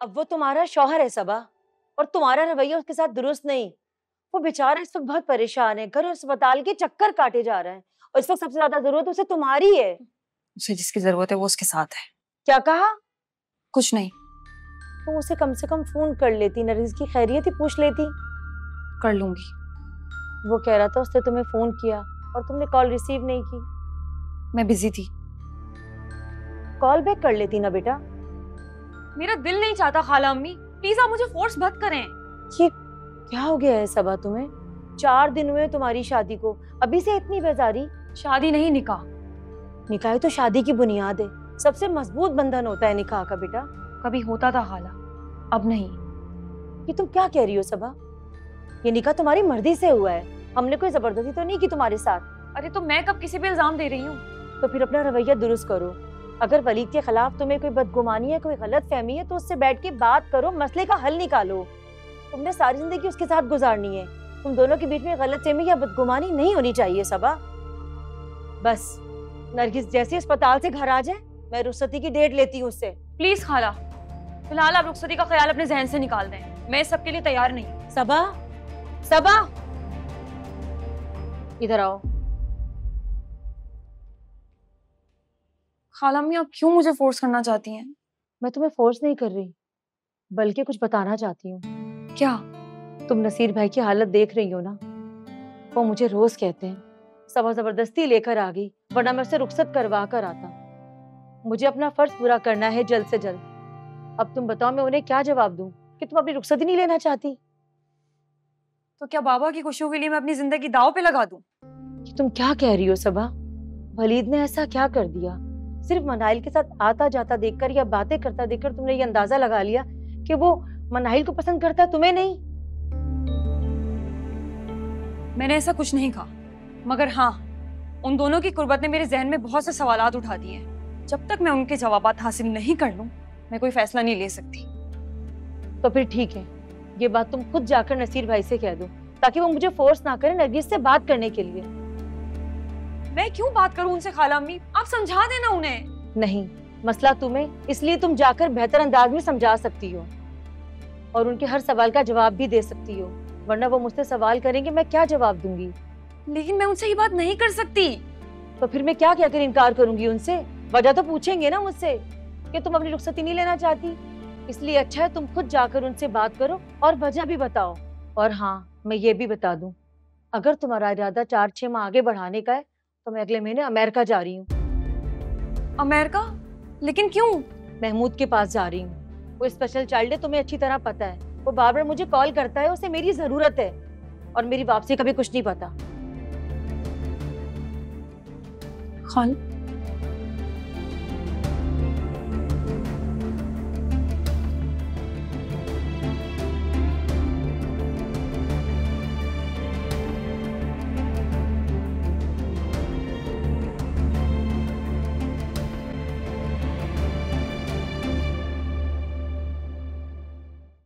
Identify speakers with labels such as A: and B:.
A: अब वो तुम्हारा शौहर है सबा, और तुम्हारा रवैया उसके साथ दुरुस्त नहीं। वो बेचारा इस वक्त बहुत परेशान है, घर और अस्पताल के चक्कर काटे जा रहा है, और इस वक्त सबसे ज्यादा जरूरत उसे तुम्हारी है।
B: उसे जिसकी जरूरत है वो उसके साथ है।
A: क्या कहा?
B: कुछ नहीं।
A: तुम उसे कम से कम फोन कर लेती, नरगिस की खैरियत ही पूछ लेती।
B: कर लूंगी।
A: वो कह रहा था उसने तुम्हें फोन किया और तुमने कॉल रिसीव नहीं की।
B: मैं बिजी थी।
A: कॉल बैक कर लेती ना बेटा।
B: मेरा दिल नहीं चाहता खाला अम्मी, प्लीज आप मुझे फोर्स मत करें।
A: ये क्या हो गया है सबा तुम्हें? 4 दिन हुए तुम्हारी शादी को, अभी से इतनी बेजारी?
B: शादी नहीं, निकाह।
A: निकाह तो शादी की बुनियाद है, सबसे मजबूत बंधन होता है निकाह का बेटा।
B: कभी होता था खाला, अब नहीं।
A: ये तुम क्या कह रही हो सबा? ये निकाह तुम्हारी मर्जी से हुआ है, हमने कोई जबरदस्ती तो नहीं की तुम्हारे साथ।
B: अरे तो मैं कब किसी पे इल्जाम दे रही हूँ?
A: तो फिर अपना रवैया दुरुस्त करो। अगर वलीद के खिलाफ तुम्हें कोई बदगुमानी है, कोई गलत फहमी है, तो उससे बैठ के बात करो, मसले का हल निकालो। तुमने सारी जिंदगी उसके साथ गुजारनी है, तुम दोनों के बीच में गलत फहमी या बदगुमानी नहीं होनी चाहिए सबा। बस नरगिस जैसे अस्पताल से घर आ जाए, मैं रुखसती की डेट लेती हूँ उससे।
B: प्लीज खाला, फिलहाल आप रुखसती का ख्याल अपने जहन से निकाल दें, मैं इस सब के लिए तैयार नहीं।
A: सबा, सबा इधर आओ।
B: खाला अम्मी आप क्यों मुझे फोर्स करना चाहती हैं?
A: मैं तुम्हें फोर्स नहीं कर रही, बल्कि कुछ बताना चाहती हूँ।
B: क्या?
A: तुम नसीर भाई की हालत देख रही हो ना? वो मुझे रोज कहते हैं सबा जबरदस्ती लेकर आ गई, वरना मैं उससे रुखसत करवा कर आता। मुझे अपना फर्ज पूरा करना है जल्द से जल्द। अब तुम बताओ मैं उन्हें क्या जवाब दूं कि तुम अपनी रुखसत ही नहीं लेना चाहती?
B: तो क्या बाबा की खुशियों के लिए मैं अपनी जिंदगी दांव पे लगा दूं?
A: कि तुम क्या कह रही हो सबा? वलीद ने ऐसा क्या कर दिया? सिर्फ मनाइल के साथ आता जाता देखकर या बातें करता देखकर तुमने ये अंदाजा लगा लिया कि वो मनाइल को पसंद करता है, तुम्हें नहीं?
B: मैंने ऐसा कुछ नहीं कहा, मगर हाँ, उन दोनों की कुर्बत ने मेरे जहन में बहुत से सवालात उठा दिए हैं। जब तक मैं उनके जवाबात हासिल नहीं कर लूं, मैं कोई फैसला नहीं ले सकती।
A: तो फिर ठीक है, ये बात तुम खुद जाकर नसीर भाई से कह दो, ताकि वो मुझे फोर्स ना करे नरगिस से बात करने के लिए।
B: मैं क्यों बात करूं उनसे खाला अम्मी, आप समझा देना उन्हें।
A: नहीं, मसला तुम्हें, इसलिए तुम जाकर बेहतर अंदाज में समझा सकती हो और उनके हर सवाल का जवाब भी दे सकती हो, वरना वो मुझसे सवाल करेंगे, मैं क्या जवाब दूंगी?
B: लेकिन मैं उनसे ये बात नहीं कर सकती।
A: तो फिर मैं क्या कहकर इनकार करूंगी उनसे? वजह तो पूछेंगे ना मुझसे कि तुम अपनी रुखसती नहीं लेना चाहती। इसलिए अच्छा है तुम खुद जाकर उनसे बात करो और वजह भी बताओ। और हाँ, मैं ये भी बता दूं, अगर तुम्हारा इरादा 4-6 माह आगे बढ़ाने का है तो मैं अगले महीने अमेरिका जा रही हूँ।
B: अमेरिका? लेकिन क्यों?
A: महमूद के पास जा रही हूँ। वो स्पेशल चाइल्ड है, तुम्हें अच्छी तरह पता है। वो बार बार मुझे कॉल करता है, उसे मेरी जरूरत है, और मेरी वापसी का भी कुछ नहीं पता।
B: खाला